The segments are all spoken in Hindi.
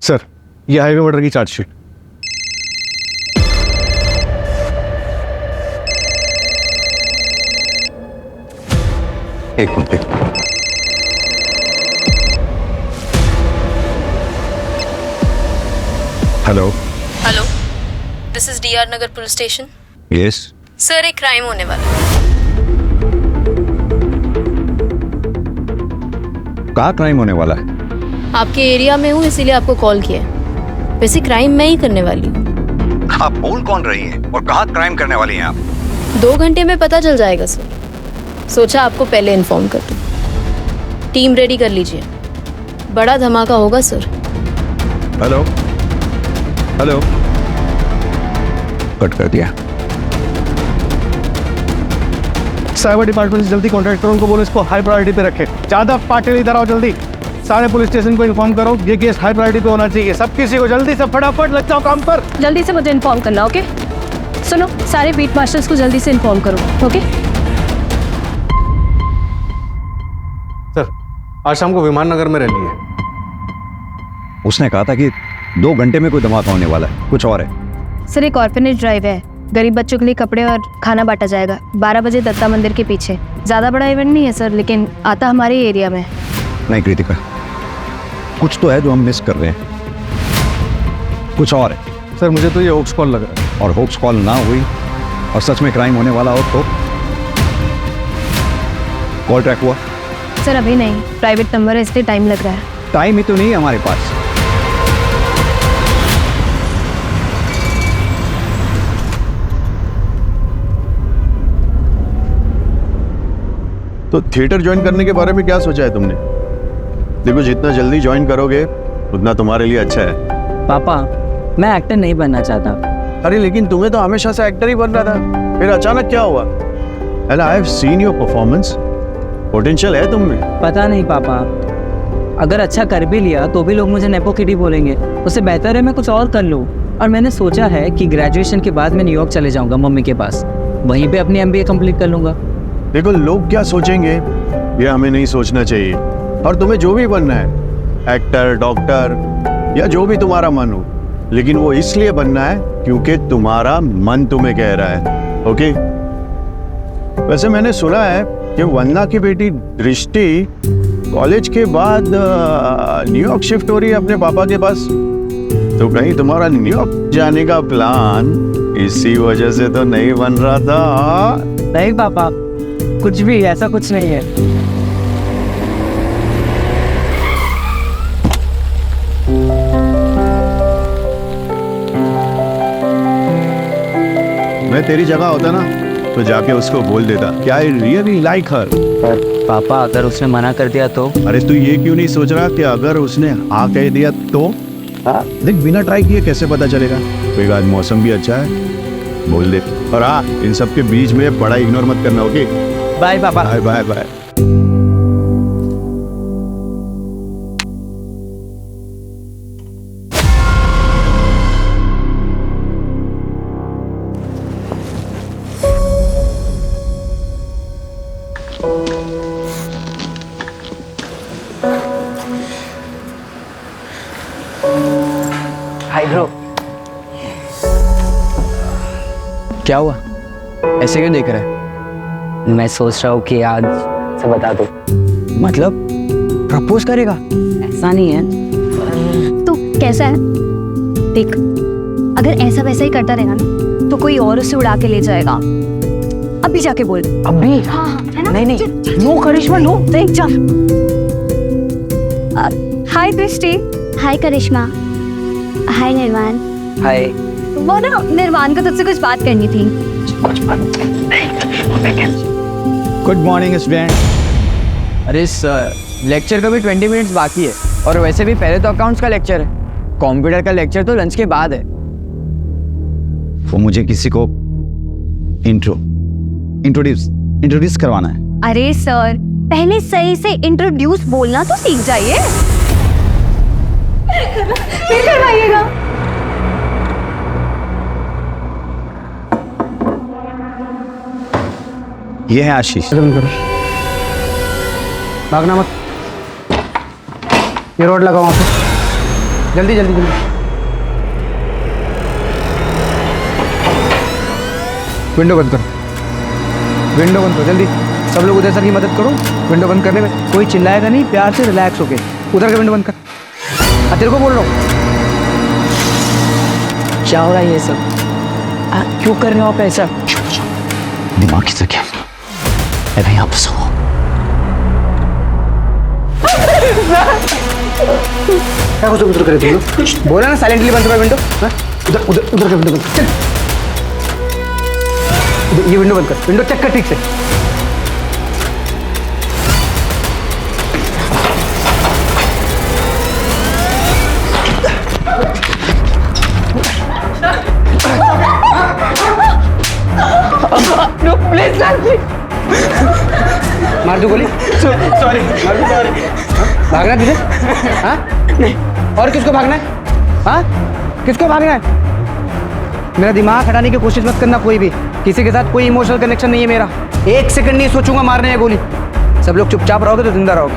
सर, ये हाईवे मर्डर की चार्जशीट। एक minute. Hello. Hello, this is D R Nagar police station. Yes. Sir, एक क्राइम होने वाला है। कहाँ क्राइम होने वाला है? आपके एरिया में हूँ, इसीलिए आपको कॉल किया है। वैसे क्राइम मैं ही करने वाली हूँ। आप बोल कौन रही हैं और कहाँ क्राइम करने वाली हैं आप? 2 घंटे में पता चल जाएगा सर। सोचा आपको पहले इन्फॉर्म कर दूँ। टीम रेडी कर लीजिए, बड़ा धमाका होगा सर। हेलो हेलो, कट कर दिया। साइबर डिपार्टमेंट से जल्दी कॉन्टैक्ट करो, उनको बोलो इसको हाई प्रायोरिटी पे रखे। ज्यादा पार्टी इधर आओ जल्दी। सारे पुलिस स्टेशन को इन्फॉर्म करो, ये केस हाई प्रायोरिटी पे होना चाहिए। सब किसी को जल्दी से फटाफट लग जाओ काम पर। जल्दी से मुझे इन्फॉर्म करना, ओके? सुनो, सारे बीट मास्टर्स को जल्दी से इन्फॉर्म करो, ओके? सर, आज शाम को विमान नगर में रैली है। उसने कहा था कि 2 घंटे में कोई धमाका होने वाला है, कुछ और है। सर, एक ऑर्फनेज ड्राइव है, गरीब बच्चों के लिए कपड़े और खाना बांटा जाएगा 12 बजे दत्ता मंदिर के पीछे। ज़्यादा बड़ा इवेंट नहीं है सर, लेकिन आता हमारे एरिया में। नहीं कृतिका, कुछ तो है जो हम मिस कर रहे हैं, कुछ और है। सर, मुझे तो ये होक्स कॉल लग रहा है। और होप्स कॉल ना हुई और सच में क्राइम होने वाला हो तो? कॉल ट्रैक हुआ? सर अभी नहीं, प्राइवेट नंबर है इसलिए टाइम लग रहा है। टाइम ही तो नहीं है हमारे पास। तो थिएटर ज्वाइन करने के बारे में क्या सोचा है तुमने? देखो, जितना जल्दी ज्वाइन करोगे उतना तुम्हारे लिए अच्छा है। पापा, मैं एक्टर नहीं बनना चाहता। अरे लेकिन तुम्हें तो हमेशा से एक्टर ही बनना था, फिर अचानक क्या हुआ? And I have seen your performance, potential है तुम में। पता नहीं पापा, अगर अच्छा कर भी लिया तो भी लोग मुझे नेपो किडी बोलेंगे। उससे बेहतर है मैं कुछ और कर लूँ। और मैंने सोचा है कि ग्रेजुएशन के बाद मैं न्यूयॉर्क चले जाऊँगा मम्मी के पास, वहीं पे अपनी MBA कंप्लीट कर लूँगा। देखो, लोग क्या सोचेंगे ये हमें नहीं सोचना चाहिए। और तुम्हें जो भी बनना है, एक्टर, डॉक्टर या जो भी तुम्हारा मन हो, लेकिन वो इसलिए बनना है क्योंकि तुम्हारा मन तुम्हें कह रहा है। ओके? वैसे मैंने सुना है कि वंदना की बेटी दृष्टि कॉलेज के बाद न्यूयॉर्क शिफ्ट हो रही है अपने पापा के पास। तो कहीं तुम्हारा न्यूयॉर्क जाने का प्लान इसी वजह से तो नहीं बन रहा था? नहीं पापा, कुछ भी ऐसा कुछ नहीं है। मैं तेरी जगह होता ना तो जाके उसको बोल देता कि आई रियली लाइक हर। पापा, अगर उसने मना कर दिया तो? अरे तू ये क्यों नहीं सोच रहा कि अगर उसने हाँ कह दिया तो? देख, बिना ट्राई किए कैसे पता चलेगा? कोई आज मौसम भी अच्छा है, बोल दे। और हाँ, इन सब के बीच में बड़ा इग्नोर मत करना, ओके? बाय पापा। Bye bye bye. Hi bro. क्या हुआ? ऐसे क्यों देख रहा है? मैं सोच रहा हूँ कि आज से बता दो। मतलब प्रपोज करेगा? ऐसा नहीं है। तो कैसा है देख, अगर ऐसा वैसा ही करता रहेगा ना तो कोई और उसे उड़ा के ले जाएगा। अभी जाके बोल। अभी? हाँ हाँ, है ना? नहीं नहीं, नो करिश्मा नो। देख जा। हाय दृष्टि। हाय करिश्मा। हाय निर्वाण। हाय। वो ना, निर्वाण को तुझसे कुछ बात करनी थी। Good morning student. अरे सर, लेक्चर का भी 20 मिनट्स बाकी है और वैसे भी पहले तो अकाउंट्स का लेक्चर है, कंप्यूटर का लेक्चर तो लंच के बाद है। वो मुझे किसी को इंट्रोड्यूस करवाना है। अरे सर, पहले सही से इंट्रोड्यूस बोलना तो सीख जाइए। फिर करवाइएगा। ये है आशीष। भागना मत, ये रोड लगा वहां पे। जल्दी जल्दी जल्दी। विंडो बंद करो, विंडो बंद करो जल्दी। सब लोग उधर सर की मदद करो विंडो बंद करने में। कोई चिल्लाएगा नहीं, प्यार से रिलैक्स होके उधर का विंडो बंद कर। तेरे को बोल रहा हूँ। क्या हो रहा है ये सब? क्यों कर रहे हो आप ऐसा? दिमाग से क्या अभी आप सो क्या कुछ उधर करे तुम लोग? बोला ना साइलेंटली बंद करो विंडो। उधर उधर उधर का विंडो बंद कर। ये विंडो बंद कर, विंडो चेक कर ठीक से। प्लीज सर, मार दो गोली। सॉरी, मार दो। सॉरी। भागना तुझे? हाँ? नहीं। और किसको भागना है? हाँ? किसको भागना है? मेरा दिमाग हटाने की कोशिश मत करना कोई भी। किसी के साथ कोई इमोशनल कनेक्शन नहीं है मेरा। 1 सेकंड नहीं सोचूंगा मारने है गोली। सब लोग चुपचाप रहोगे तो जिंदा रहोगे।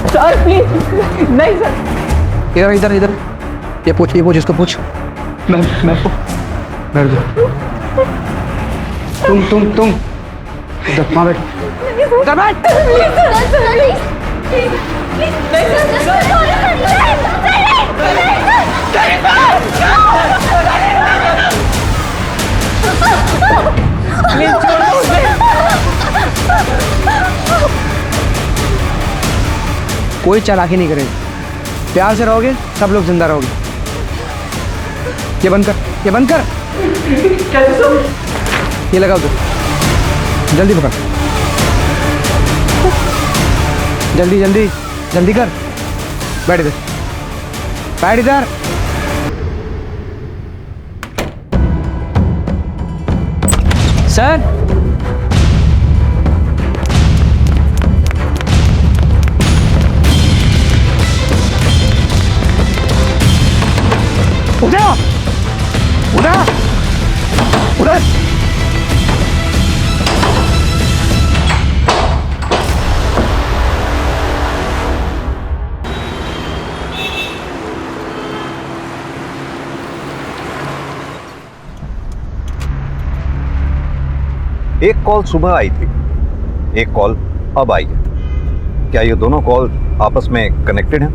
सर प्लीज, नहीं सर। इधर इधर इधर, ये पूछ इसको पूछ। मैं बैठ दो। तुम इधर वहाँ बैठ। उधर बैठ। कोई चालाकी नहीं करेगा। प्यार से रहोगे सब लोग जिंदा रहोगे। ये बंद कर, ये बंद कर। ये लगाओ तो जल्दी पकड़, जल्दी जल्दी जल्दी कर। बैठ इधर, बैठ इधर। सर उधर उधर उधर। एक कॉल सुबह आई थी, एक कॉल अब आई है। क्या ये दोनों कॉल आपस में कनेक्टेड हैं?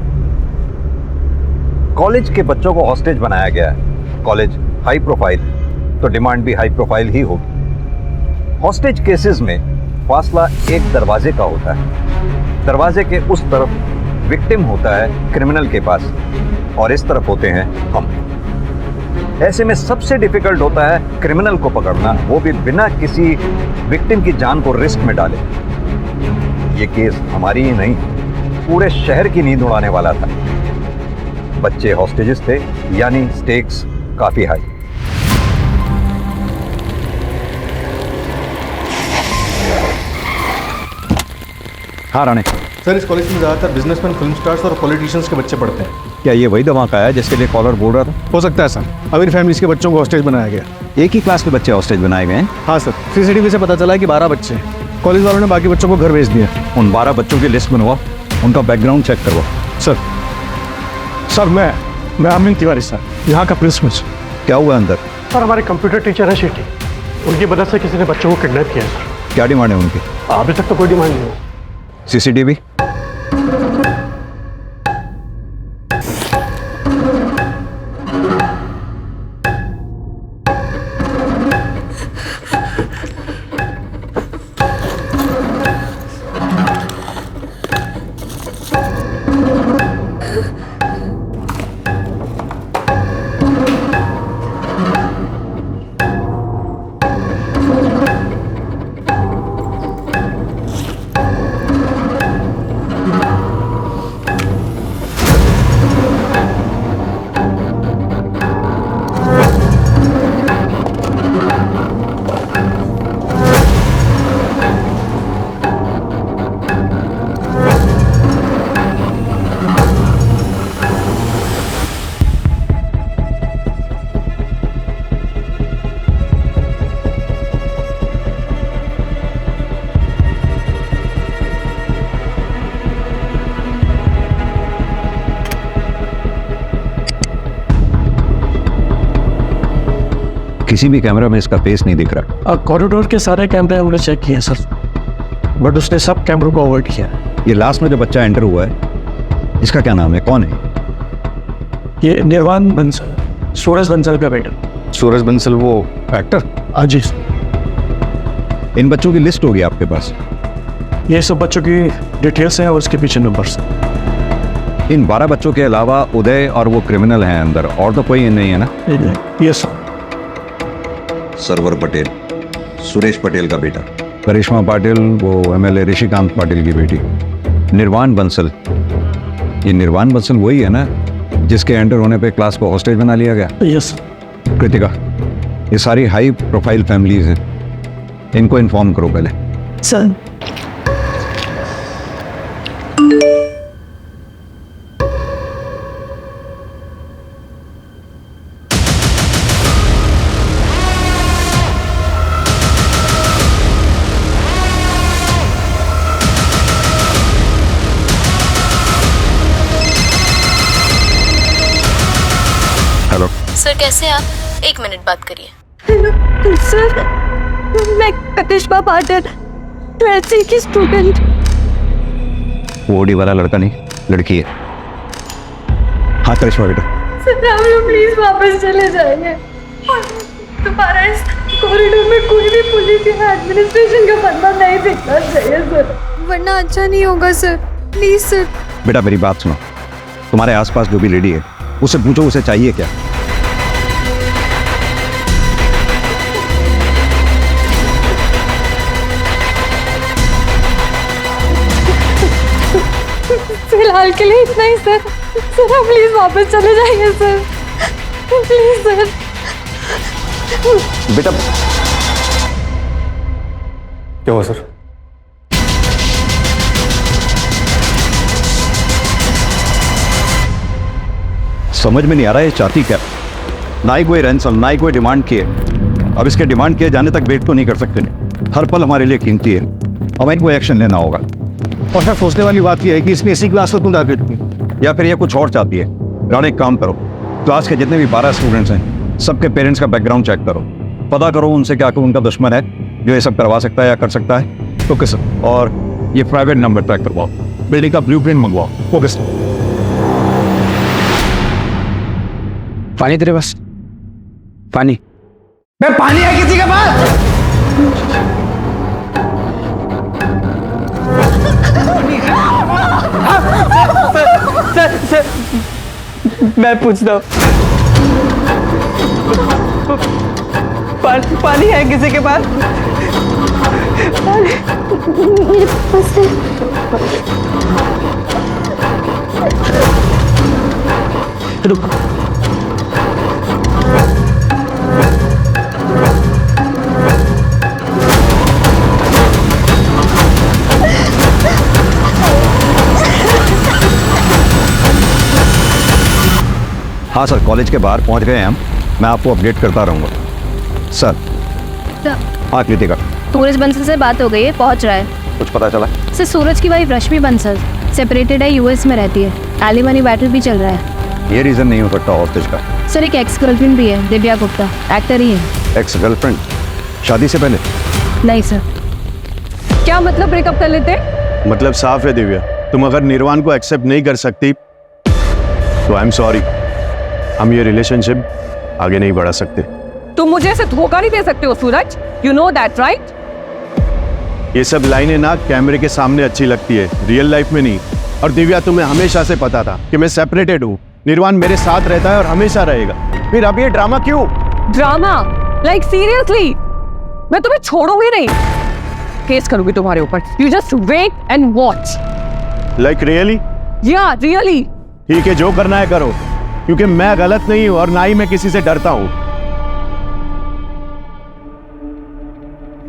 कॉलेज के बच्चों को हॉस्टेज बनाया गया है। कॉलेज हाई प्रोफाइल है तो डिमांड भी हाई प्रोफाइल ही होगी। हॉस्टेज केसेस में फासला एक दरवाजे का होता है। दरवाजे के उस तरफ विक्टिम होता है क्रिमिनल के पास और इस तरफ होते हैं हम। ऐसे में सबसे डिफिकल्ट होता है क्रिमिनल को पकड़ना, वो भी बिना किसी विक्टिम की जान को रिस्क में डाले। ये केस हमारी ही नहीं, पूरे शहर की नींद उड़ाने वाला था। बच्चे हॉस्टेजेस थे, यानी स्टेक्स काफी हाई। हाँ राणे, सर इस कॉलेज में ज़्यादातर बिजनेसमैन, फिल्म स्टार्स और पॉलिटिशियंस के बच्चे पढ़ते हैं। क्या ये वही धमाका है जिसके लिए कॉलर बोल रहा था? हो सकता है सर, अमीर फैमिलीज के बच्चों को हॉस्टेज बनाया गया। एक ही क्लास के बच्चे हॉस्टेज बनाए गए हैं? हाँ सर, सीसीटीवी से पता चला है कि 12 बच्चे हैं। कॉलेज वालों ने बाकी बच्चों को घर भेज दिया। उन 12 बच्चों की लिस्ट बनवाओ, उनका बैकग्राउंड चेक करवाओ। सर मैं अमिन तिवारी सर, यहाँ का प्रिंसिपल। क्या हुआ अंदर? सर हमारे कंप्यूटर टीचर है शिटी, उनकी मदद से किसी ने बच्चों को किडनैप किया है सर। क्या डिमांड है उनकी? अभी तक तो कोई डिमांड नहीं है। सीसीटीवी? किसी भी कैमरा में इसका फेस नहीं दिख रहा। कॉरिडोर के सारे कैमरे हमने चेक किए सर, बट उसने सब कैमरों को अवॉइड किया। ये लास्ट में जो बच्चा एंटर हुआ है, इसका क्या नाम है, कौन है? ये निर्वाण बंसल, सूरज बंसल का बेटा। सूरज बंसल, वो एक्टर? हाँ जी सर। इन बच्चों की लिस्ट होगी आपके पास? ये सब बच्चों की डिटेल्स हैं और उसके पीछे नंबर्स। इन 12 बच्चों के अलावा उदय और वो क्रिमिनल हैं अंदर, और तो कोई नहीं है ना? Yes sir. सरवर पटेल, सुरेश पटेल का बेटा। करिश्मा पाटिल, वो MLA ऋषिकांत पाटिल की बेटी। निर्वाण बंसल, ये निर्वाण बंसल वही है ना जिसके एंटर होने पे क्लास को हॉस्टेज बना लिया गया? Yes sir. कृतिका, ये सारी हाई प्रोफाइल फैमिलीज हैं, इनको इन्फॉर्म करो पहले। सर। हेलो सर कैसे हैं आप? 1 मिनट बात करिए। सर, मैं करिश्मा पाटिल, 12th C की स्टूडेंट। वो ओडी वाला लड़का नहीं, लड़की है। हाँ करिश्मा बेटा। सर हम लोग प्लीज वापस चले जाएंगे। दोबारा इस कॉरिडोर में कोई भी पुलिस या एडमिनिस्ट्रेशन का बंदा नहीं दिखना चाहिए सर, वरना अच्छा नहीं होगा सर। Please sir. बेटा मेरी बात सुनो, तुम्हारे आसपास जो भी लेडी है उससे पूछो उसे चाहिए क्या। फिलहाल के लिए इतना ही सर। सर आप प्लीज वापस चले जाइए सर, प्लीज सर। बेटा क्या हुआ सर? समझ में नहीं आ रहा है ये चाहती क्या। ना ही कोई रैंसम, ना ही कोई डिमांड की है। अब इसके डिमांड किए जाने तक वेट तो नहीं कर सकते। हर पल हमारे लिए कीमती है, हमें कोई एक्शन लेना होगा। और सर सोचने वाली बात यह है कि इसने इसी क्लास को क्यों टारगेट किया, या फिर ये कुछ और चाहती है। राणा एक काम करो, क्लास के जितने भी 12 स्टूडेंट्स हैं सबके पेरेंट्स का बैकग्राउंड चेक करो, पता करो उनसे क्या उनका दुश्मन है जो ये सब करवा सकता है या कर सकता है। Okay sir. और ये प्राइवेट नंबर ट्रैक करवाओ, बिल्डिंग का ब्लूप्रिंट मंगवाओ। Okay sir. पानी तेरे पास? पानी? मैं पानी है किसी के पास? सर सर मैं पूछता हूँ, पानी है किसी के पास? रुक। हाँ सर, कॉलेज के बाहर पहुंच गए हैं हम, मैं आपको अपडेट करता रहूँगा सर। हाँ कृतिका, सूरज बंसल से बात हो गई है, पहुंच रहा है। कुछ पता चला? सर सूरज की वाइफ रश्मि बंसल सेपरेटेड है, US में रहती है। एलिमनी बैटल भी चल रहा है। ये रीज़न नहीं हो सकता हॉस्टेज का। सर एक एक्स गर्लफ्रेंड भी है, दिव्या गुप्ता, एक्टर ही है। Ex girlfriend? शादी से पहले? नहीं सर। क्या मतलब ब्रेकअप कर लेते? मतलब साफ है दिव्या, तुम अगर निर्वाण को एक्सेप्ट नहीं कर सकती तो आई एम सॉरी, हम ये रिलेशनशिप आगे नहीं बढ़ा सकते। तुम मुझे ऐसे धोखा नहीं दे सकते हो सूरज, यू नो दैट राइट? ये सब लाइनें ना कैमरे के सामने अच्छी लगती है, रियल लाइफ में नहीं। और दिव्या तुम्हें हमेशा से पता था कि मैं सेपरेटेड हूँ, निर्वाण मेरे साथ रहता है और हमेशा रहेगा, फिर अब ये ड्रामा क्यों? ड्रामा? Like seriously? मैं तुम्हें छोड़ूंगी नहीं, केस करूंगी तुम्हारे ऊपर। You just wait and watch. Like really? या रियली। ठीक है, जो करना है करो, क्योंकि मैं गलत नहीं हूं और ना ही मैं किसी से डरता हूं।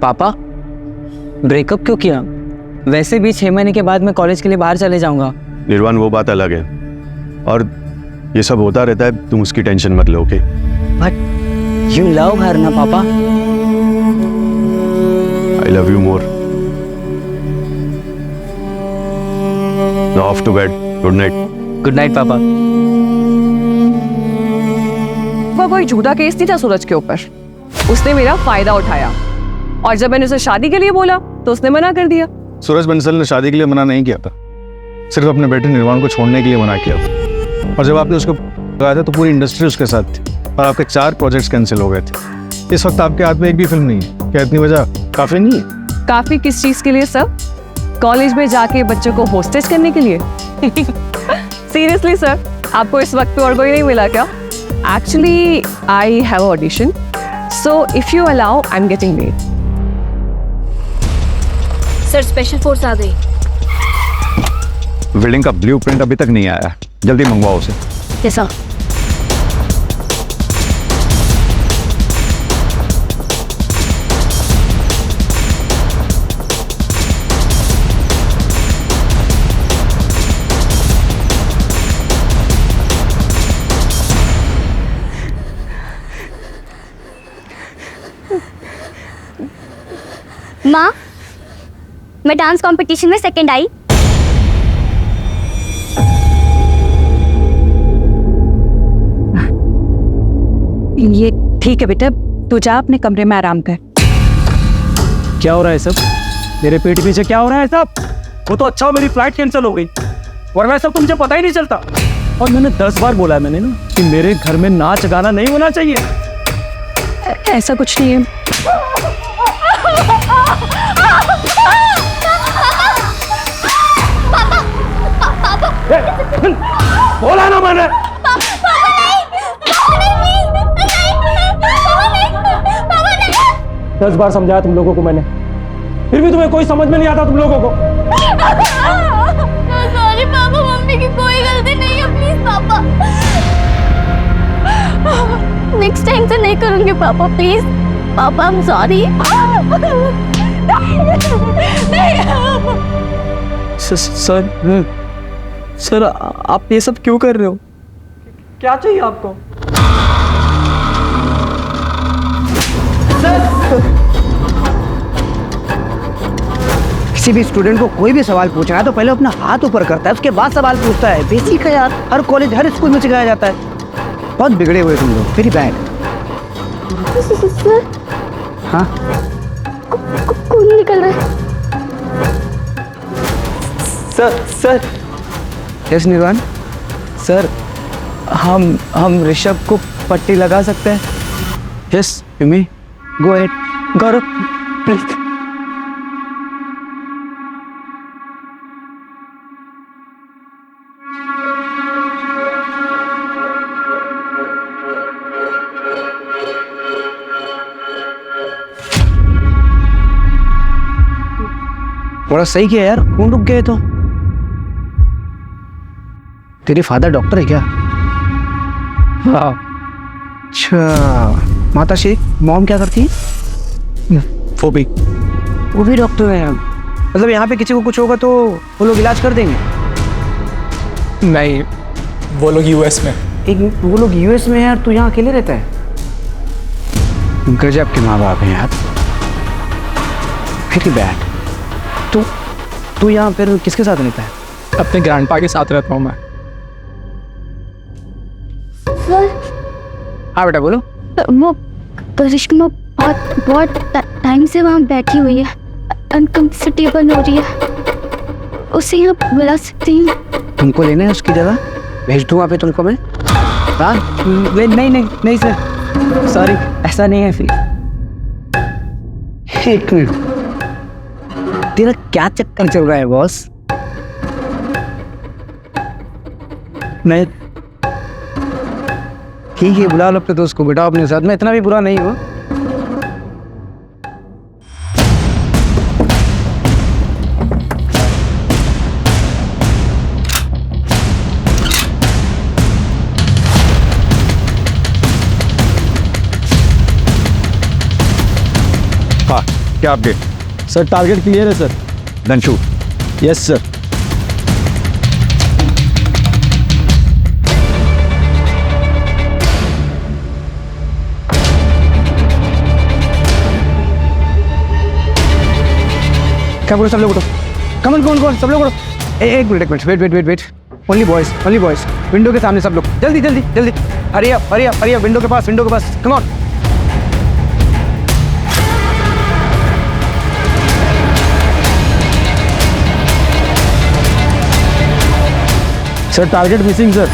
पापा ब्रेकअप क्यों किया? वैसे भी 6 महीने के बाद मैं कॉलेज के लिए बाहर चले जाऊंगा। निर्वाण वो बात अलग है, और ये सब होता रहता है, तुम उसकी टेंशन मत लो। Okay? But you love her ना पापा? I love you more. Now off to bed, good night. Good night पापा। वो कोई झूठा केस नहीं था सूरज के ऊपर, उसने मेरा फायदा उठाया, और जब मैंने उसे शादी के लिए बोला तो उसने मना कर दिया। सूरज बंसल ने शादी के लिए मना नहीं किया था, सिर्फ अपने बेटे निर्वाण को छोड़ने के लिए मना किया था। और जब आपने उसको कहा था तो पूरी इंडस्ट्री उसके साथ थी और आपके 4 प्रोजेक्ट्स कैंसिल हो गए थे। इस वक्त आपके हाथ में एक भी फिल्म नहीं है। क्या इतनी वजह काफी नहीं है? काफी किस चीज के लिए सर? कॉलेज में जाके बच्चों को होस्टेज करने के लिए? सीरियसली सर, आपको इस वक्त पे और कोई नहीं मिला क्या? Actually I have audition, so if you allow I am getting late. Sir special force आ गई। बिल्डिंग का ब्लूप्रिंट अभी तक नहीं आया, जल्दी मंगवाओ उसे। कैसा? माँ, मैं डांस कंपटीशन में सेकंड आई। ये ठीक है बेटा, तू जा अपने कमरे में आराम कर। क्या हो रहा है सब? मेरे पेट पीछे क्या हो रहा है सब? वो तो अच्छा हो मेरी फ्लाइट कैंसिल हो गई, वरना सब तो मुझे पता ही नहीं चलता। और मैंने 10 बार बोला है मैंने ना कि मेरे घर में नाच गाना नहीं होना चाहिए। ऐसा कुछ नहीं है। बोला ना मैंने। 10 बार समझाया तुम लोगों को मैंने, फिर भी तुम्हें कोई समझ में नहीं आता तुम लोगों को। सॉरी पापा, मम्मी की कोई गलती नहीं है, प्लीज पापा। नेक्स्ट टाइम से नहीं करूंगी पापा, प्लीज पापा, आई एम सॉरी। सर आप ये सब क्यों कर रहे हो? क्या चाहिए आपको? किसी भी स्टूडेंट को कोई भी सवाल पूछना है तो पहले अपना हाथ ऊपर करता है, उसके बाद सवाल पूछता है। बेसिक है यार, हर कॉलेज हर स्कूल में सिखाया जाता है। बहुत बिगड़े हुए तुम लोग, वेरी बैड। हाँ, खून निकल रहा है। सर यस निर्वाण। सर हम ऋषभ को पट्टी लगा सकते हैं? Yes you may go ahead. Gaurav please. थोड़ा सही किया यार, खून रुक गए तो। तेरे फादर डॉक्टर है क्या? हाँ। अच्छा, माता श्री मॉम क्या करती है? वो भी डॉक्टर है। मतलब यहाँ पे किसी को कुछ होगा तो वो लोग इलाज कर देंगे? नहीं, वो लोग यूएस में। वो लोग यूएस में है और तू यहाँ अकेले रहता है? गजब के माँ बाप हैं यार, वेरी बैड। तू यहाँ फिर किसके साथ रहता है? अपने ग्रैंडपा के साथ रहता हूँ मैं। हाँ बेटा बोलो। वो करिश्मा बहुत टाइम से वहाँ बैठी हुई है, अनकंफर्टेबल हो रही है। उसे यहाँ बुला सकती हूँ? तुमको लेना है उसकी जगह? भेज दूँ वहाँ पे तुमको मैं? हाँ नहीं सर, सॉरी, ऐसा नहीं है। फिर एक मिनट, तेरा क्या चक्कर चल रहा है बॉस? नहीं, ठीक है, बुला लो अपने दोस्त को, बिठाओ अपने साथ। मैं इतना भी बुरा नहीं हूँ। हाँ, क्या अपडेट? सर टारगेट क्लियर है sir. Then shoot. Yes sir. क्या बोलो सब लोग उठो, कमन सब लोग उठो। एक minute, wait. Only boys, window के सामने सब लोग, जल्दी, हरी अप, विंडो के पास, come on. Sir target missing sir,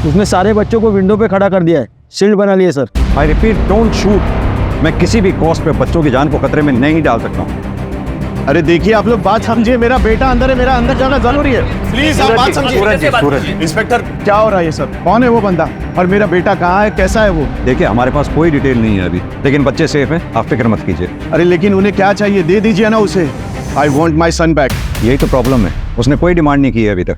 उसने सारे बच्चों को विंडो पे खड़ा कर दिया है, शील्ड बना लिए sir. I repeat, don't shoot. मैं किसी भी कॉस्ट पे बच्चों की जान को खतरे में नहीं डाल सकता हूँ। अरे देखिए आप लोग बात समझिए, मेरा बेटा अंदर है, मेरा अंदर जाना जरूरी है। प्लीज आप बात समझिए। सूरज जी, इंस्पेक्टर क्या हो रहा है ये सब? कौन है वो बंदा और मेरा बेटा कहाँ है, कैसा है वो? देखिए हमारे पास कोई डिटेल नहीं है अभी, लेकिन बच्चे सेफ हैं, आप फिक्र मत कीजिए। अरे लेकिन उन्हें क्या चाहिए, दे दीजिए ना उसे। I want my son back. यही तो प्रॉब्लम है, उसने कोई डिमांड नहीं की है अभी तक।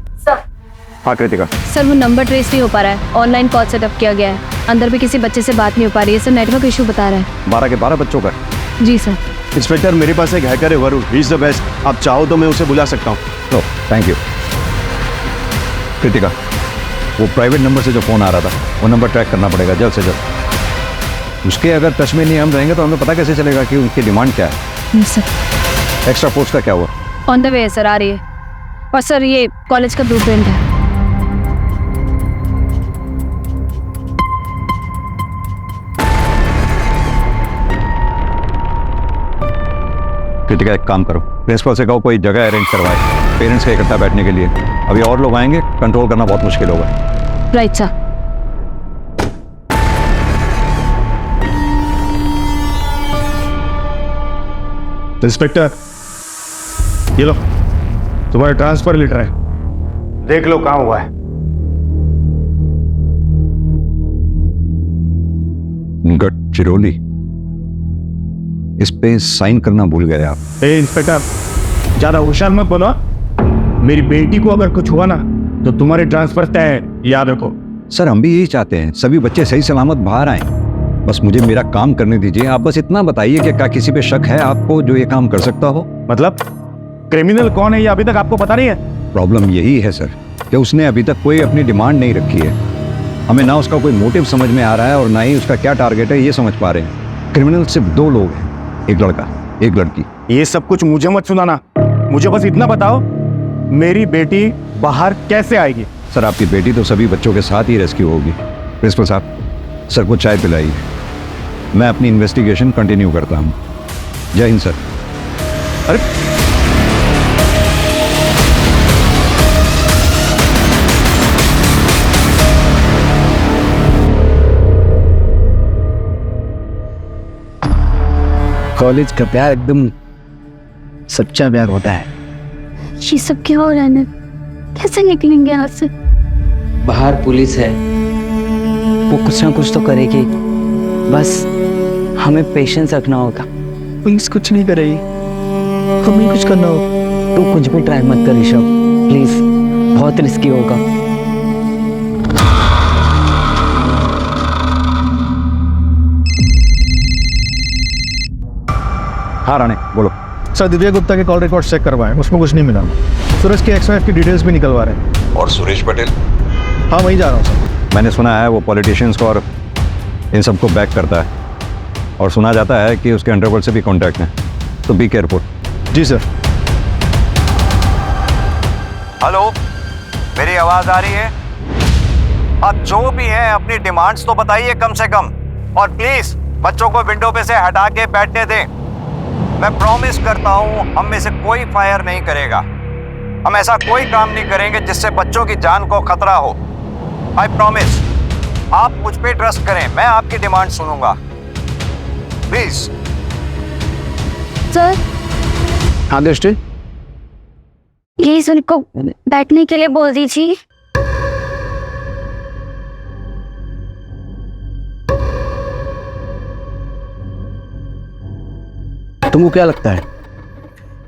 हाँ कृतिका। सर वो नंबर ट्रेस नहीं हो पा रहा है, ऑनलाइन कॉल सेटअप किया गया है, अंदर भी किसी बच्चे से बात नहीं हो पा रही है सर, नेटवर्क इशू बता रहा है। 12 के 12 बच्चों का। जी सर। इंस्पेक्टर मेरे पास एक हैकर है Varun, he is the best. आप चाहो तो मैं उसे बुला सकता हूँ। No thank you. कृतिका, वो प्राइवेट नंबर से जो फ़ोन आ रहा था वो नंबर ट्रैक करना पड़ेगा जल्द से जल्द। उसके अगर टच में नहीं हम रहेंगे तो हमें पता कैसे चलेगा कि उनकी डिमांड क्या है। सर एक्स्ट्रा फोर्स का क्या हुआ? ऑन द वे है सर, आ रही है। और सर ये कॉलेज का ब्लूप्रिंट है। कृतिका एक काम करो, प्रिंसिपल से कहो कोई जगह अरेंज करवाए पेरेंट्स के इकट्ठा बैठने के लिए। अभी और लोग आएंगे, कंट्रोल करना बहुत मुश्किल होगा। Right sir. इंस्पेक्टर ये लो, तुम्हारा ट्रांसफर लेटर है, देख लो कहाँ हुआ है। गडचिरोली, इस पे साइन करना भूल गए आप। ए इंस्पेक्टर, ज्यादा होशियार मत बोलो। मेरी बेटी को अगर कुछ हुआ ना तो तुम्हारे ट्रांसफर तय है, याद रखो। सर हम भी यही चाहते हैं, सभी बच्चे सही सलामत बाहर आए। बस मुझे मेरा काम करने दीजिए। आप बस इतना बताइए कि क्या किसी पे शक है आपको जो ये काम कर सकता हो? मतलब क्रिमिनल कौन है ये अभी तक आपको पता नहीं है? प्रॉब्लम यही है सर कि उसने अभी तक कोई अपनी डिमांड नहीं रखी है। हमें ना उसका कोई मोटिव समझ में आ रहा है और ना ही उसका क्या टारगेट है ये समझ पा रहे हैं। क्रिमिनल सिर्फ 2 लोग हैं, एक लड़का एक लड़की। ये सब कुछ मुझे मत सुनाना, मुझे बस इतना बताओ मेरी बेटी बाहर कैसे आएगी? सर आपकी बेटी तो सभी बच्चों के साथ ही रेस्क्यू होगी। प्रिंसिपल साहब, सर को चाय पिलाइए, मैं अपनी इन्वेस्टिगेशन कंटिन्यू करता हूँ। जय हिंद सर। अरे कॉलेज का प्यार एकदम सच्चा प्यार होता है। ये सब क्या हो रहा है? कैसे निकलेंगे यहाँ से? बाहर पुलिस है, वो कुछ ना कुछ तो करेगी, बस हमें पेशेंस रखना होगा। पुलिस कुछ नहीं करेगी, हमें कुछ करना होगा। तू कुछ भी ट्राई मत कर ऋषभ, प्लीज, बहुत रिस्की होगा। हाँ राणे बोलो। सर दिव्या गुप्ता के कॉल रिकॉर्ड चेक करवाएं, उसमें कुछ नहीं मिला। सूरज के एक्स-वाइफ की डिटेल्स भी निकलवा रहे हैं। और सुरेश पटेल? हाँ वहीं जा रहा हूँ सर। मैंने सुना है वो पॉलिटिशियंस को और इन सबको बैक करता है, और सुना जाता है कि उसके अंडरवर्ल्ड से भी कॉन्टैक्ट है, तो बी केयरफुल। जी सर। हेलो, मेरी आवाज आ रही है? आप जो भी हैं अपनी डिमांड्स तो बताइए कम से कम, और प्लीज बच्चों को विंडो पे से हटा के बैठने दें। मैं प्रॉमिस करता हूं हम में से कोई फायर नहीं करेगा। हम ऐसा कोई काम नहीं करेंगे जिससे बच्चों की जान को खतरा हो। I promise. आप मुझ पे ट्रस्ट करें, मैं आपकी डिमांड सुनूंगा, प्लीज। सर हाँ दृष्टि, प्लीज उनको बैठने के लिए बोल दीजिए। तुमको क्या लगता है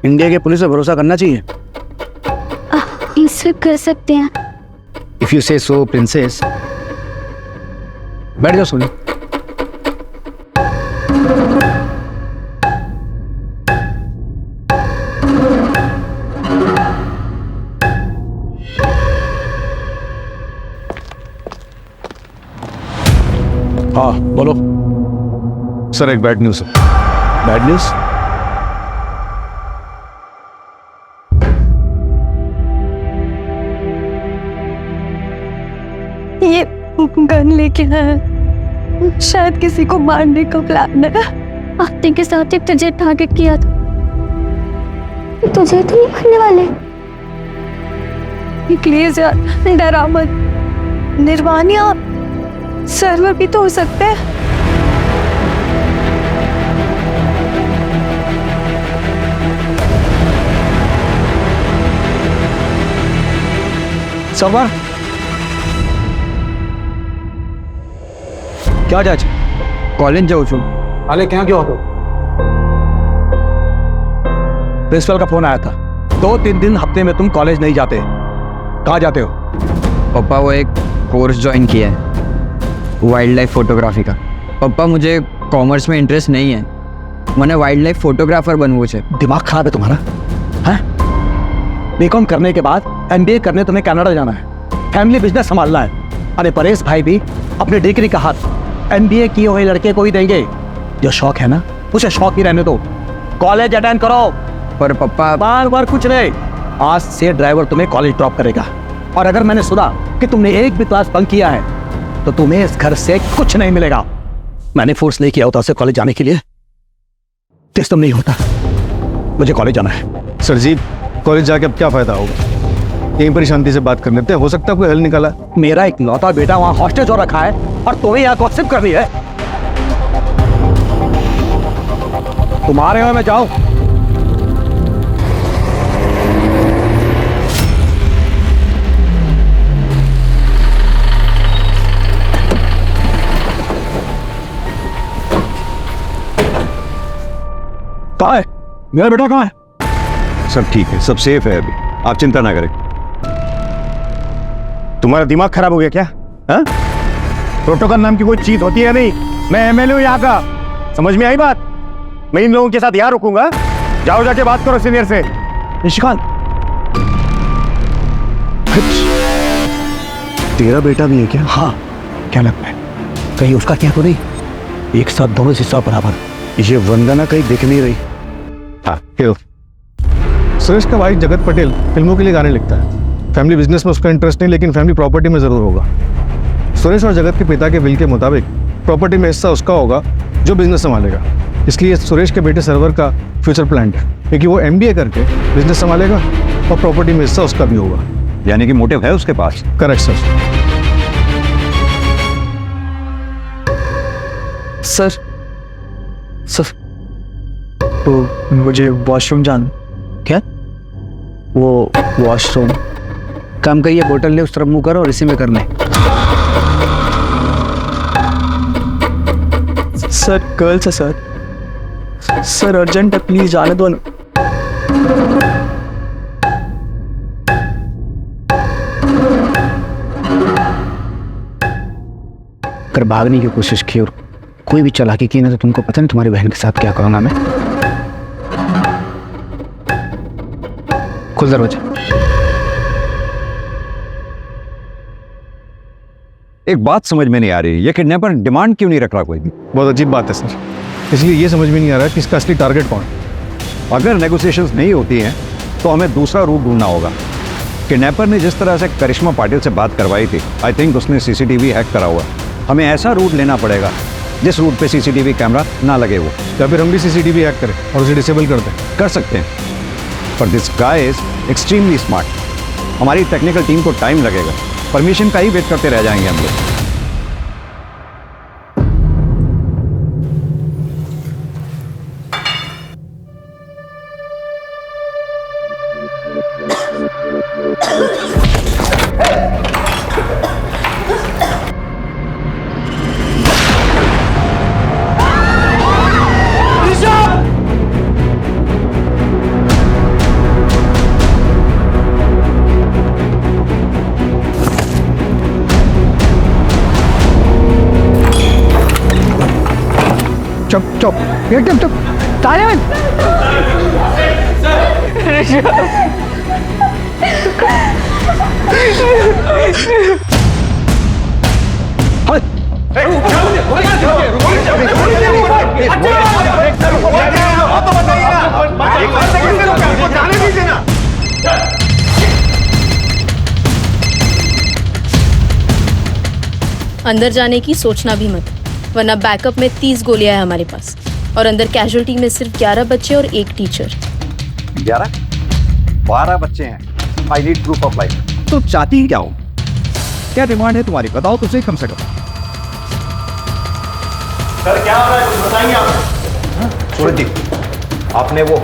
इंडिया के पुलिस पे भरोसा करना चाहिए? इस कर सकते हैं। इफ यू से सो प्रिंसेस। बैठ जाओ सोनी। हाँ बोलो। सर एक बैड न्यूज़ है। Bad news? ये गन लेके आया, शायद किसी को मारने का प्लान है। आते के साथ ही तुझे टारगेट किया था। तुझे तो नहीं मारने वाले। प्लीज यार डरा मत। निर्वाणिया सर्वर भी तो हो सकता है। सर्वर क्या जाए कॉलेज जाऊँ छू हाले क्या क्यों हो? प्रिंसिपल का फोन आया था 2-3 दिन हफ्ते में तुम कॉलेज नहीं जाते। कहाँ जाते हो? पापा वो एक कोर्स ज्वाइन किया है वाइल्ड लाइफ फोटोग्राफी का। पापा मुझे कॉमर्स में इंटरेस्ट नहीं है, मैंने वाइल्ड लाइफ फोटोग्राफर बनवू है। दिमाग खराब है तुम्हारा? हैं? बीकॉम करने के बाद एमबीए करने तुम्हें कनाडा जाना है, फैमिली बिजनेस संभालना है। अरे परेश भाई भी अपनी डिग्री का हाथ एमबीए किए हुए लड़के को ही देंगे। जो शौक है ना उसे शौक ही रहने दो, कॉलेज अटेंड करो। पर पापा बार बार कुछ नहीं, आज से ड्राइवर तुम्हें कॉलेज ड्रॉप करेगा। और अगर मैंने सुना कि तुमने एक भी क्लास बंक किया है तो तुम्हें इस घर से कुछ नहीं मिलेगा। मैंने फोर्स नहीं किया होता उसे कॉलेज जाने के लिए, सिस्टम नहीं होता। मुझे कॉलेज जाना है। सर जी कॉलेज जाके अब क्या फायदा होगा? यहीं पर ही शांति से बात कर लेते हैं, हो सकता है कोई हल निकाला। मेरा एक लौता बेटा वहां हॉस्टेज हो रखा है और तुम्हें यहाँ गॉसिप करनी है। तुम्हारे यहाँ मैं जाऊं? कहाँ है मेरा बेटा? कहाँ है? सब ठीक है, सब सेफ है, अभी आप चिंता ना करें। तुम्हारा दिमाग खराब हो गया क्या? हाँ? प्रोटोकॉल नाम की कोई चीज होती है नहीं। मैं एमएलए हूं यहाँ का, समझ में आई बात? मैं इन लोगों के साथ यहाँ रुकूंगा। जाओ जाके बात करो सीनियर से। निशिकांत तेरा बेटा भी है क्या? हाँ, क्या लगता है कहीं उसका क्या तो नहीं? एक साथ दोनों हिस्सा बराबर। ये वंदना कहीं दिख नहीं रही। हाँ क्यों? सुरेश का भाई जगत पटेल फिल्मों के लिए गाने लिखता है। फैमिली बिजनेस में उसका इंटरेस्ट नहीं, लेकिन फैमिली प्रॉपर्टी में ज़रूर होगा। सुरेश और जगत के पिता के विल के मुताबिक प्रॉपर्टी में हिस्सा उसका होगा जो बिजनेस संभालेगा। इसलिए सुरेश के बेटे सर्वर का फ्यूचर प्लान है, क्योंकि वो एमबीए करके बिजनेस संभालेगा और प्रॉपर्टी में हिस्सा उसका भी होगा। यानी कि मोटिव है उसके पास। Correct sir. सर सर तो मुझे वॉशरूम जाना। क्या? वो वॉशरूम काम करिए, बोतल ले उस तरफ मुंह करो और इसी में कर ले। सर गर्ल्स है सर, सर अर्जेंट है, प्लीज जाने दो ना। अगर भागने की कोशिश की और कोई भी चालाकी की ना तो तुमको पता नहीं तुम्हारी बहन के साथ क्या करूंगा मैं। खुल दरवाजा। एक बात समझ में नहीं आ रही, ये किडनैपर डिमांड क्यों नहीं रख रहा कोई भी? बहुत अजीब बात है सर, इसलिए ये समझ में नहीं आ रहा है कि इसका असली टारगेट कौन है। अगर नेगोशिएशंस नहीं होती हैं तो हमें दूसरा रूट ढूंढना होगा। किडनैपर ने जिस तरह से करिश्मा पाटिल से बात करवाई थी, आई थिंक उसने सीसीटीवी हैक करा हुआ। हमें ऐसा रूट लेना पड़ेगा जिस रूट पे सीसीटीवी कैमरा ना लगे हो। या फिर हम भी सीसीटीवी हैक करें और उसे डिसेबल कर दें। कर सकते हैं, पर this guy is extremely smart. हमारी टेक्निकल टीम को टाइम लगेगा, परमिशन का ही वेट करते रह जाएंगे हम लोग। चुप चुप एकदम चुप। ताले में अंदर जाने की सोचना भी मत, वरना बैकअप में 30 गोलियां हैं हमारे पास और अंदर कैजुअल्टी में सिर्फ 11 बच्चे और 1 टीचर। 11? 12 बच्चे हैं। I need proof of life. तो चाहती क्या हो? क्या डिमांड है तुम्हारी? बताओ तो सही कम से कम। सर क्या हो रहा है, कुछ बताएंगे आप? सूरज जी, आपने वो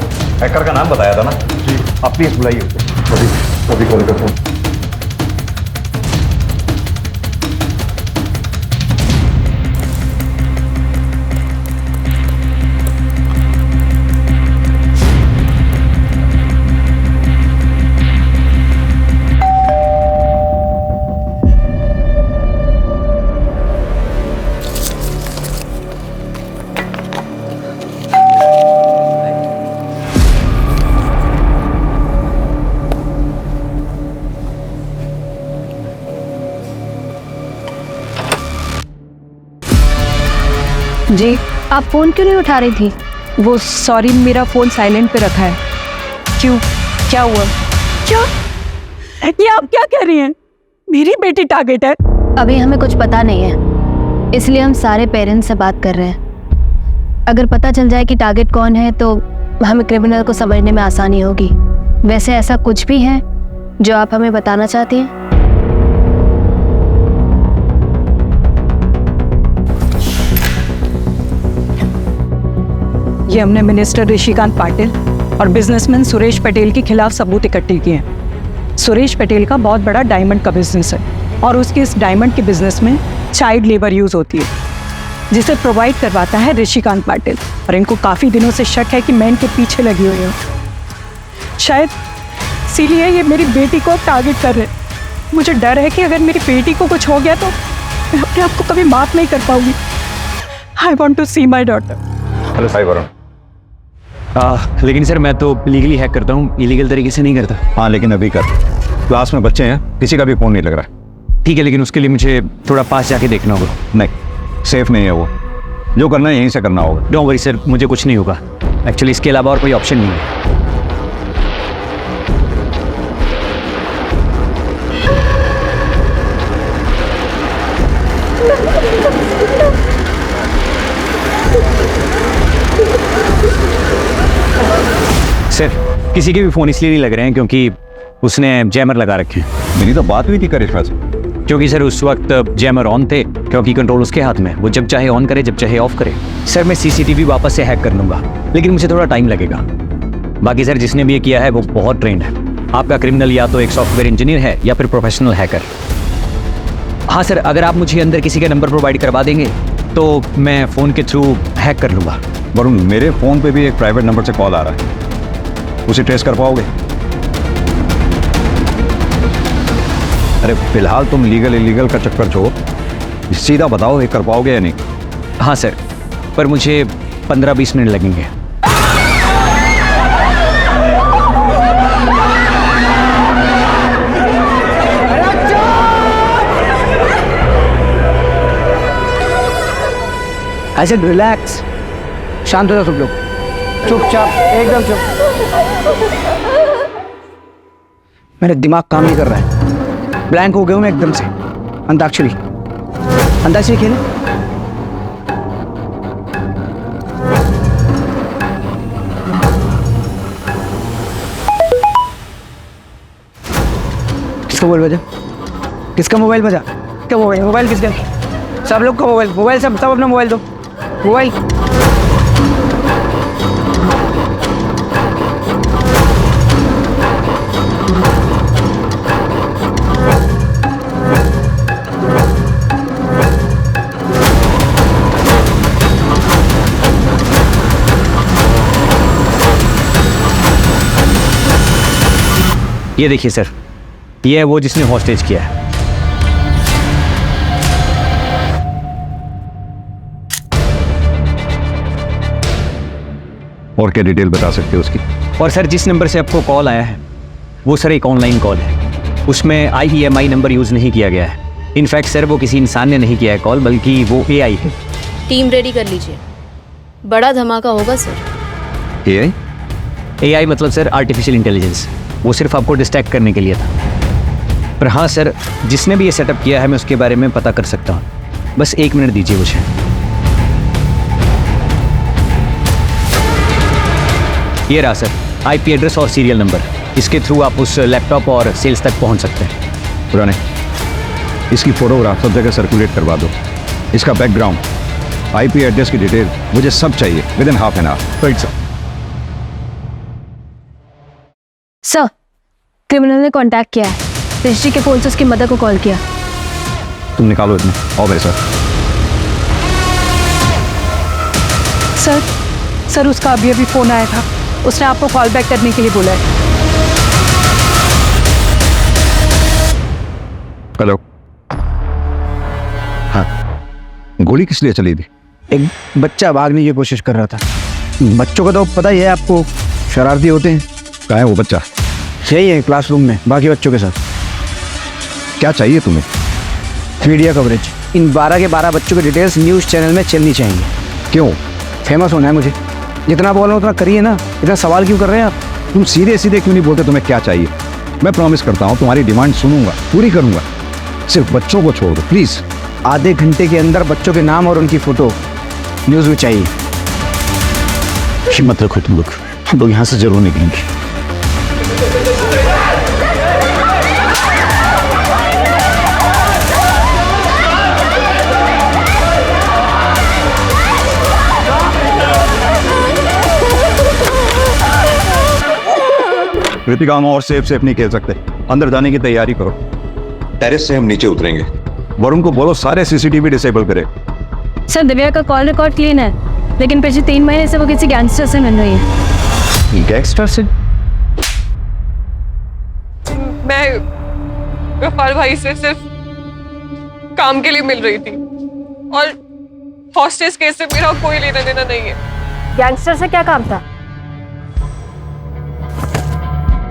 हैकर का नाम बताया था ना जी, आप प्लीज बुलाइए उसे। अभी कॉल करता हूँ। जी, आप फोन क्यों नहीं उठा रही थी? वो सॉरी, मेरा फ़ोन साइलेंट पे रखा है। क्यों, क्या हुआ? क्या? ये आप क्या कह रही हैं? मेरी बेटी टारगेट है? अभी हमें कुछ पता नहीं है, इसलिए हम सारे पेरेंट्स से बात कर रहे हैं। अगर पता चल जाए कि टारगेट कौन है तो हमें क्रिमिनल को समझने में आसानी होगी। वैसे ऐसा कुछ भी है जो आप हमें बताना चाहती हैं? ये हमने मिनिस्टर ऋषिकांत पाटिल और बिजनेसमैन सुरेश पटेल के खिलाफ सबूत इकट्ठे किए हैं। सुरेश पटेल का बहुत बड़ा डायमंड का बिजनेस है और उसके इस डायमंड के बिजनेस में चाइल्ड लेबर यूज होती है, जिसे प्रोवाइड करवाता है ऋषिकांत पाटिल। और इनको काफ़ी दिनों से शक है कि मैं इनके पीछे लगी हुई हूँ। शायद इसीलिए ये मेरी बेटी को टारगेट कर रहे हैं। मुझे डर है कि अगर मेरी बेटी को कुछ हो गया तो मैं अपने आप को कभी माफ़ नहीं कर पाऊंगी। I want to see my daughter. Hello Sai Varun. लेकिन सर मैं तो लीगली हैक करता हूँ, इलीगल तरीके से नहीं करता। हाँ लेकिन अभी कर, क्लास में बच्चे हैं, किसी का भी फोन नहीं लग रहा है। ठीक है, लेकिन उसके लिए मुझे थोड़ा पास जाके देखना होगा। नहीं, सेफ नहीं है वो। जो करना है यहीं से करना होगा। डोंट वरी सर, मुझे कुछ नहीं होगा। एक्चुअली इसके अलावा और कोई ऑप्शन नहीं है। सर किसी के भी फ़ोन इसलिए नहीं लग रहे हैं क्योंकि उसने जैमर लगा रखे हैं। मेरी तो बात हुई थी करिश्मा से। क्योंकि सर उस वक्त जैमर ऑन थे, क्योंकि कंट्रोल उसके हाथ में, वो जब चाहे ऑन करे जब चाहे ऑफ करे। सर मैं सीसीटीवी वापस से हैक कर लूँगा, लेकिन मुझे थोड़ा टाइम लगेगा। बाकी सर जिसने भी ये किया है वो बहुत ट्रेंड है। आपका क्रिमिनल या तो एक सॉफ्टवेयर इंजीनियर है या फिर प्रोफेशनल हैकर। हाँ सर, अगर आप मुझे अंदर किसी का नंबर प्रोवाइड करवा देंगे तो मैं फ़ोन के थ्रू हैक कर लूँगा। वरुण, मेरे फ़ोन पे भी एक प्राइवेट नंबर से कॉल आ रहा है, उसे ट्रेस कर पाओगे? अरे फिलहाल तुम लीगल इलीगल का चक्कर छोड़ो, सीधा बताओ ये कर पाओगे या नहीं? हाँ सर, पर मुझे 15-20 मिनट लगेंगे। ऐसे रिलैक्स, शांत हो जाओ सब लोग, चुपचाप, एकदम चुप। मेरा दिमाग काम नहीं कर रहा है, ब्लैंक हो गया हूँ मैं एकदम से। अंताक्षरी, अंताक्षरी खेले। किसका मोबाइल बजा? किसका मोबाइल बजा? क्या मोबाइल? मोबाइल किसका? सब लोग का मोबाइल, मोबाइल सब अपना मोबाइल दो। मोबाइल ये देखिए सर, ये है वो जिसने हॉस्टेज किया है। और क्या डिटेल बता सकते हो उसकी? और सर जिस नंबर से आपको कॉल आया है वो सर एक ऑनलाइन कॉल है, उसमें IEMI नंबर यूज़ नहीं किया गया है। इनफैक्ट सर वो किसी इंसान ने नहीं किया है कॉल, बल्कि वो AI है। टीम रेडी कर लीजिए, बड़ा धमाका होगा सर। AI मतलब सर आर्टिफिशियल इंटेलिजेंस, वो सिर्फ आपको डिस्ट्रैक्ट करने के लिए था। पर हाँ सर, जिसने भी ये सेटअप किया है मैं उसके बारे में पता कर सकता हूँ, बस 1 मिनट दीजिए मुझे। ये रहा सर IP एड्रेस और सीरियल नंबर, इसके थ्रू आप उस लैपटॉप और सेल्स तक पहुँच सकते हैं। पुराने इसकी फोटोग्राफ सब जगह सर्कुलेट करवा दो। इसका बैकग्राउंड, आईपी एड्रेस की डिटेल मुझे सब चाहिए with in half an hour. Right sir. Sir, criminal ने कांटेक्ट किया है, रजिस्ट्री के फोन से उसकी मदर को कॉल किया। तुम निकालो इतना, आओ मेरे साथ। सर उसका अभी अभी फ़ोन आया था, उसने आपको कॉल बैक करने के लिए बोला है। हेलो। हाँ, गोली किस लिए चली थी? एक बच्चा भागने की कोशिश कर रहा था। बच्चों का तो पता ही है आपको, शरारती होते हैं। कहाँ है वो बच्चा? यही है क्लासरूम में बाकी बच्चों के साथ। क्या चाहिए तुम्हें? मीडिया कवरेज, इन 12 के 12 बच्चों की डिटेल्स न्यूज़ चैनल में चलनी चाहिए। क्यों? फेमस होना है मुझे। जितना बोल रहा हूँ उतना करिए ना, इतना सवाल क्यों कर रहे हैं आप? तुम सीधे सीधे क्यों नहीं बोलते तुम्हें क्या चाहिए? मैं प्रॉमिस करता हूँ तुम्हारी डिमांड सुनूंगा, पूरी करूंगा। सिर्फ बच्चों को छोड़ दो प्लीज। आधे घंटे के अंदर बच्चों के नाम और उनकी फोटो न्यूज़ में चाहिए। हिम्मत रखो तुम लोग, हम लोग यहाँ से जरूर निकलेंगे। कृतिका, हम और सेफ नहीं खेल सकते, अंदर जाने की तैयारी करो। टेरेस से हम नीचे उतरेंगे। वरुण को बोलो सारे सीसीटीवी डिसेबल करे। सर, दिव्या का कॉल रिकॉर्ड क्लीन है, लेकिन पिछले 3 महीने से वो किसी गैंगस्टर से मिल रही है। गैंगस्टर से? मैं गफ्फार भाई से सिर्फ काम के लिए मिल रही थी और हॉस्टेज केस से मेरा कोई लेना देना नहीं है। गैंगस्टर से क्या काम था?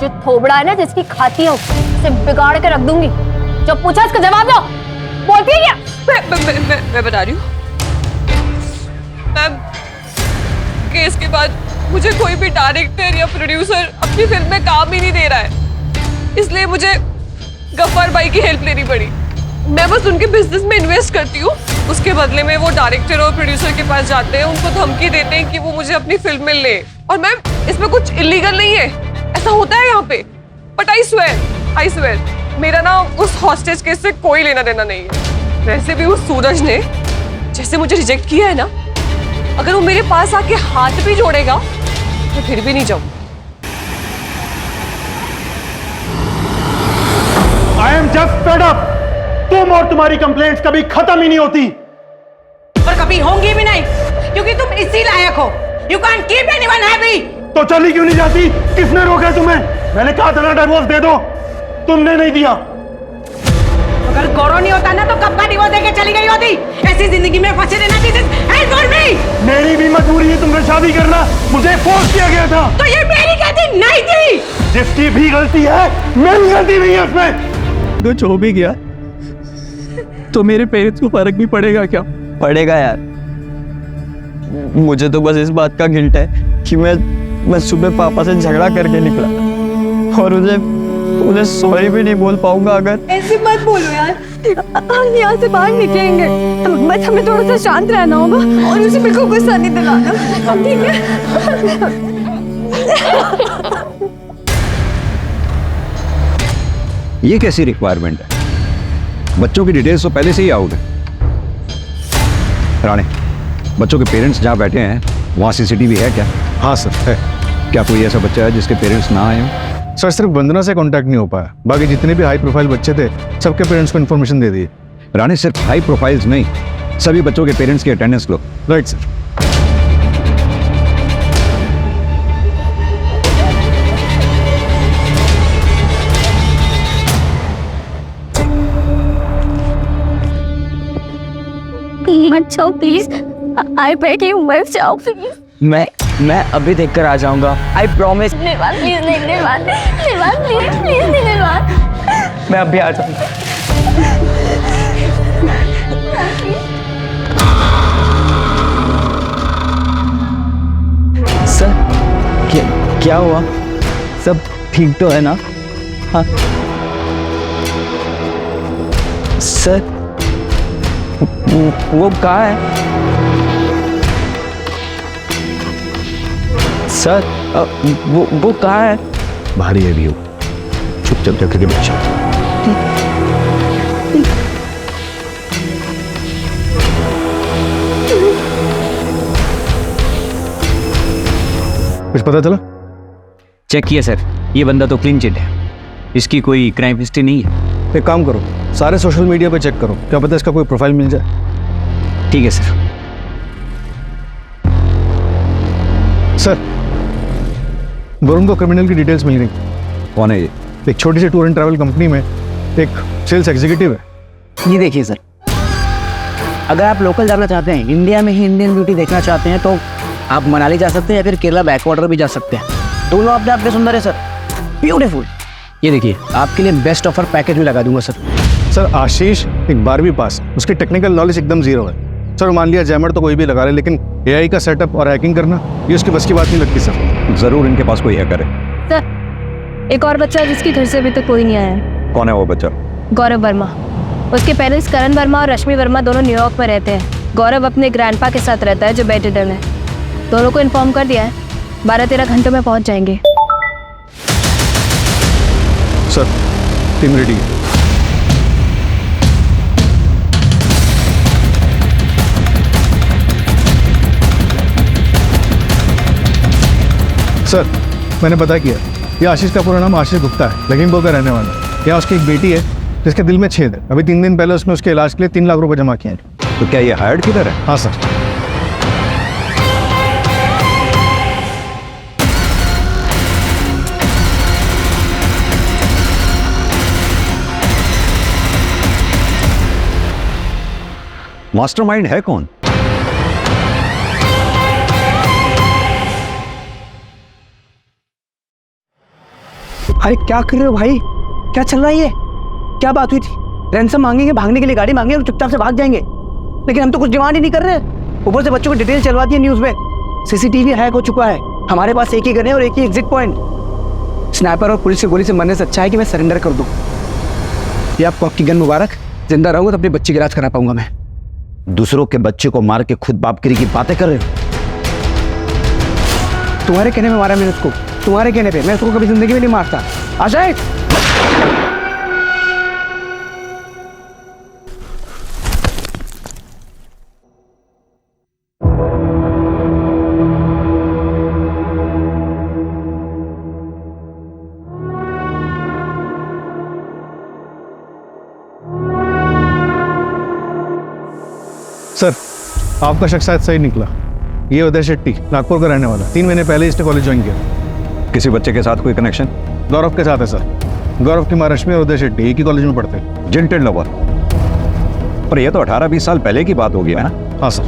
जो थोबड़ा है ना, जिसकी खाती हो उसे बिगाड़ के रख दूंगी। जो पूछा इसका जवाब दो। बोलती है क्या? मैं बता रही हूँ मैम, केस के बाद मुझे कोई भी डायरेक्टर या प्रोड्यूसर अपनी फिल्म में काम ही नहीं दे रहा है, इसलिए मुझे गफ्फार भाई की हेल्प लेनी पड़ी। मैं बस उनके बिजनेस में इन्वेस्ट करती हूँ, उसके बदले में वो डायरेक्टर और प्रोड्यूसर के पास जाते हैं, उनको धमकी देते हैं कि वो मुझे अपनी फिल्म में ले। और मैम, इसमें कुछ इलीगल नहीं है, ऐसा होता है यहाँ पे। बट आई स्वेयर मेरा ना उस हॉस्टेज केस से कोई लेना देना नहीं है। वैसे भी उस सूरज ने जैसे मुझे रिजेक्ट किया है ना, अगर वो मेरे पास आके हाथ भी जोड़ेगा तो फिर भी नहीं जाऊँ। I am just fed up. तुम और तुम्हारी कंप्लेंट्स कभी खत्म ही नहीं होती और कभी होंगी भी नहीं, क्योंकि तुम इसी लायक हो। You can keep anyone happy. तो चली क्यों नहीं जाती? किसने रोका तुम्हें? मैंने कहा था ना डिवोर्स दे दो, तुमने नहीं दिया। अगर गौरव नहीं होता ना तो कब का डिवोर्स देके चली गई होती। ऐसी जिंदगी में फंसे रहना this is help for me. मेरी भी मजबूरी है तुमसे शादी करना, मुझे फोर्स किया गया था। तो ये मेरी गलती नहीं थी। जिसकी भी गलती है, मेरी गलती नहीं है उसमें। तो जो भी गया तो मेरे पेरेंट्स को फर्क भी पड़ेगा क्या? पड़ेगा यार। मुझे तो बस इस बात का गिल्ट है कि मैं सुबह पापा से झगड़ा करके निकला और उन्हें सॉरी भी नहीं बोल पाऊंगा। अगर ऐसी मत बोलो यार, हम यहाँ से बाहर निकलेंगे, बस हमें थोड़ा सा शांत रहना होगा और उसे बिल्कुल गुस्सा नहीं दिलाना, ठीक है? ये कैसी रिक्वायरमेंट है? बच्चों की डिटेल्स तो पहले से ही आउट है। राणे, बच्चों के पेरेंट्स जहाँ बैठे हैं वहाँ सीसीटीवी है क्या? हाँ सर, है। क्या कोई ऐसा बच्चा है जिसके पेरेंट्स ना आए हों? सर, सिर्फ वंदना से कांटेक्ट नहीं हो पाया, बाकी जितने भी हाई प्रोफाइल बच्चे थे सबके पेरेंट्स को इन्फॉर्मेशन दे दी। राणे, सिर्फ हाई प्रोफाइल्स नहीं, सभी बच्चों के पेरेंट्स की अटेंडेंस लो। Right sir. मत जाओ प्लीज, आई बेग यू, मत जाओ प्लीज। मैं अभी देख कर आ जाऊंगा, आई प्रॉमिस। निर्वाण प्लीज, निर्वाण प्लीज, प्लीज निर्वाण। मैं अभी आ जाऊंगा। सर, क्या हुआ? सब ठीक तो है ना? हाँ सर, वो कहाँ है? सर, वो कहाँ है? बाहर ही है भी हो, चुपचाप जाकर के बच्चा। कुछ पता चला? चेक किया सर, ये बंदा तो क्लीन चिट है, इसकी कोई क्राइम हिस्ट्री नहीं है। एक काम करो, सारे सोशल मीडिया पे चेक करो, क्या पता इसका कोई प्रोफाइल मिल जाए। ठीक है सर। सर, वरुण को क्रिमिनल की डिटेल्स मिल गई। कौन है ये? एक छोटी सी टूर एंड ट्रैवल कंपनी में एक सेल्स एग्जीक्यूटिव है। ये देखिए सर, अगर आप लोकल जाना चाहते हैं, इंडिया में ही इंडियन ब्यूटी देखना चाहते हैं, तो आप मनाली जा सकते हैं या फिर केरला बैकवाटर भी जा सकते हैं। दोनों अपने आप में सुंदर है सर, ब्यूटीफुल। ये देखिए, आपके लिए बेस्ट ऑफर पैकेज भी लगा दूंगा सर। सर, आशीष एक 12वीं पास, उसकी टेक्निकल नॉलेज एकदम जीरो है। सर, मान लिया जैमर तो कोई भी लगा ले, लेकिन एआई का सेटअप और हैकिंग करना ये उसकी बस की बात नहीं लगती सर। जरूर इनके पास कोई हैकर है। सर, एक और बच्चा है जिसके घर से अभी तक कोई नहीं आया है। कौन है वो बच्चा? गौरव वर्मा। उसके पेरेंट्स करण वर्मा और रश्मि वर्मा दोनों न्यूयॉर्क में रहते हैं। गौरव अपने ग्रैंडपा के साथ रहता है जो बेड-रिडन है। दोनों को इन्फॉर्म कर दिया है, 12-13 घंटों में पहुंच जाएंगे। सर, टीम रेडी है। सर, मैंने पता किया, ये आशीष का पूरा नाम आशीष गुप्ता है, लखीमपुर का रहने वाला है। यहाँ उसकी एक बेटी है जिसके दिल में छेद है। अभी 3 दिन पहले उसने उसके इलाज के लिए 3 लाख रुपए जमा किए हैं। तो क्या ये हायर्ड किलर है? हाँ सर। मास्टरमाइंड है कौन? अरे क्या कर रहे हो भाई, क्या चल रहा है ये? क्या बात हुई थी? रैंसम मांगेंगे, भागने के लिए गाड़ी मांगेंगे और चुपचाप से भाग जाएंगे, लेकिन हम तो कुछ डिमांड ही नहीं कर रहे। ऊपर से बच्चों को डिटेल चलवा दी है न्यूज़ में। सीसीटीवी हैक हो चुका है, हमारे पास एक ही गन है और एक ही एग्जिट पॉइंट। स्नाइपर और पुलिस की गोली से मरने से अच्छा है कि मैं सरेंडर कर दूं। ये आपको आपकी गन मुबारक। जिंदा रहूंगा तो अपने बच्चे का इलाज करा पाऊंगा मैं। दूसरों के बच्चे को मार के खुद बापगिरी की बातें कर रहे हो? तुम्हारे कहने में मारा मैंने उसको, तुम्हारे कहने पे। मैं उसको कभी जिंदगी में नहीं मारता। अजय, सर, आपका शख्स शायद सही निकला। ये उदय शेट्टी, नागपुर का रहने वाला, 3 महीने पहले इसने कॉलेज ज्वाइन किया। किसी बच्चे के साथ कोई कनेक्शन? गौरव के साथ है सर। गौरव की माँ रश्मि और उदय शेट्टी एक ही कॉलेज में पढ़ते हैं। Gentle lover. पर ये तो 18-20 साल पहले की बात होगी, है ना? हाँ सर।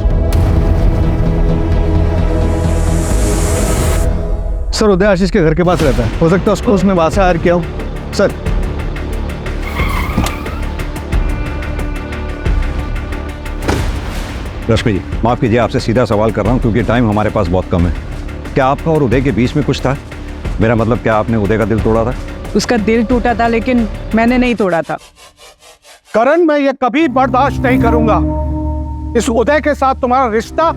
सर, उदय आशीष के घर के पास रहता है, हो सकता है उसको उसने वहां से हायर किया हो। सर, रश्मि जी, माफ कीजिए, आपसे सीधा सवाल कर रहा हूँ क्योंकि टाइम हमारे पास बहुत कम है। क्या आपका और उदय के बीच में कुछ था? मेरा मतलब, क्या आपने उदय का दिल तोड़ा था? उसका दिल टूटा था, लेकिन मैंने नहीं तोड़ा था। करण, मैं ये कभी बर्दाश्त नहीं करूंगा। इस उदय के साथ तुम्हारा रिश्ता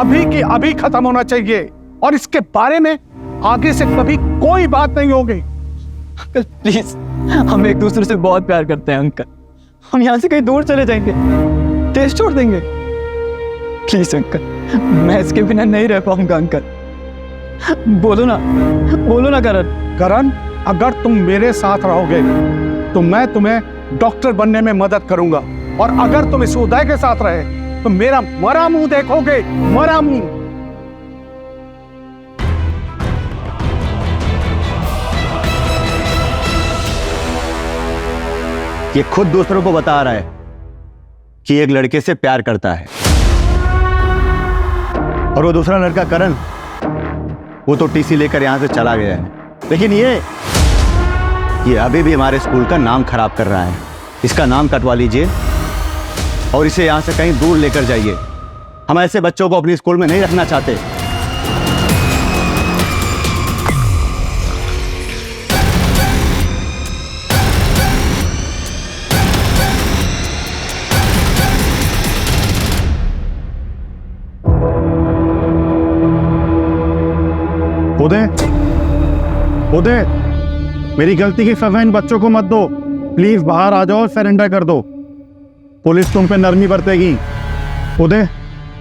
अभी की अभी खत्म होना चाहिए और इसके बारे में आगे से कभी कोई बात नहीं होगी। अंकल प्लीज, हम एक दूसरे से बहुत प्यार करते हैं अंकल। हम यहाँ से कहीं दूर चले जाएंगे, देश छोड़ देंगे। प्लीज अंकल, मैं इसके बिना नहीं रह पाऊंगा अंकल। बोलो ना करण। करण, अगर तुम मेरे साथ रहोगे तो मैं तुम्हें डॉक्टर बनने में मदद करूंगा, और अगर तुम इस उदय के साथ रहे तो मेरा मरा मुंह देखोगे, मरा मुंह। ये खुद दूसरों को बता रहा है कि एक लड़के से प्यार करता है, और वो दूसरा लड़का करण, वो तो टीसी लेकर यहां से चला गया है, लेकिन ये अभी भी हमारे स्कूल का नाम खराब कर रहा है। इसका नाम कटवा लीजिए और इसे यहां से कहीं दूर लेकर जाइए। हम ऐसे बच्चों को अपनी स्कूल में नहीं रखना चाहते। उदय, मेरी गलती की सजा इन बच्चों को मत दो। प्लीज बाहर आ जाओ और सरेंडर कर दो। पुलिस तुम पे नरमी बरतेगी। उदय,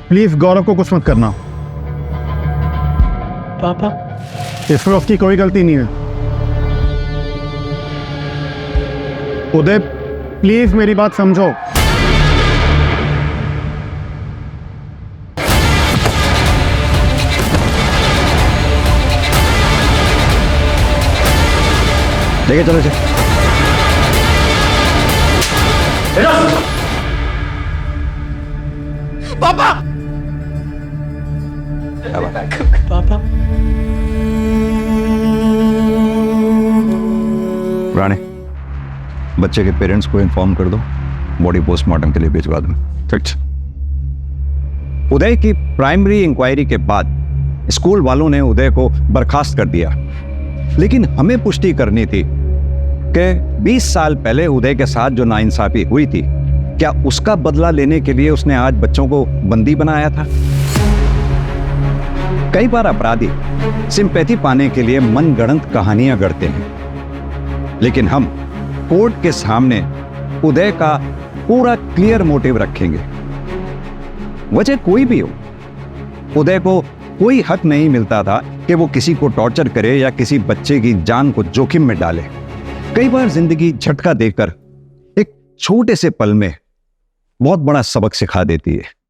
प्लीज गौरव को कुछ मत करना। पापा इसमें उसकी कोई गलती नहीं है। उदय प्लीज मेरी बात समझो। लेके चलो इसे। पापा राणे, बच्चे के पेरेंट्स को इन्फॉर्म कर दो, बॉडी पोस्टमार्टम के लिए भिजवा दो। ठीक। उदय की प्राइमरी इंक्वायरी के बाद स्कूल वालों ने उदय को बर्खास्त कर दिया, लेकिन हमें पुष्टि करनी थी कि 20 साल पहले उदय के साथ जो नाइंसाफी हुई थी, क्या उसका बदला लेने के लिए उसने आज बच्चों को बंदी बनाया था? कई बार अपराधी सिंपैथी पाने के लिए मनगढ़ंत कहानियां गढ़ते हैं, लेकिन हम कोर्ट के सामने उदय का पूरा क्लियर मोटिव रखेंगे। वजह कोई भी हो, उदय को कोई हक नहीं मिलता था कि वो किसी को टॉर्चर करे या किसी बच्चे की जान को जोखिम में डाले। कई बार जिंदगी झटका देकर एक छोटे से पल में बहुत बड़ा सबक सिखा देती है।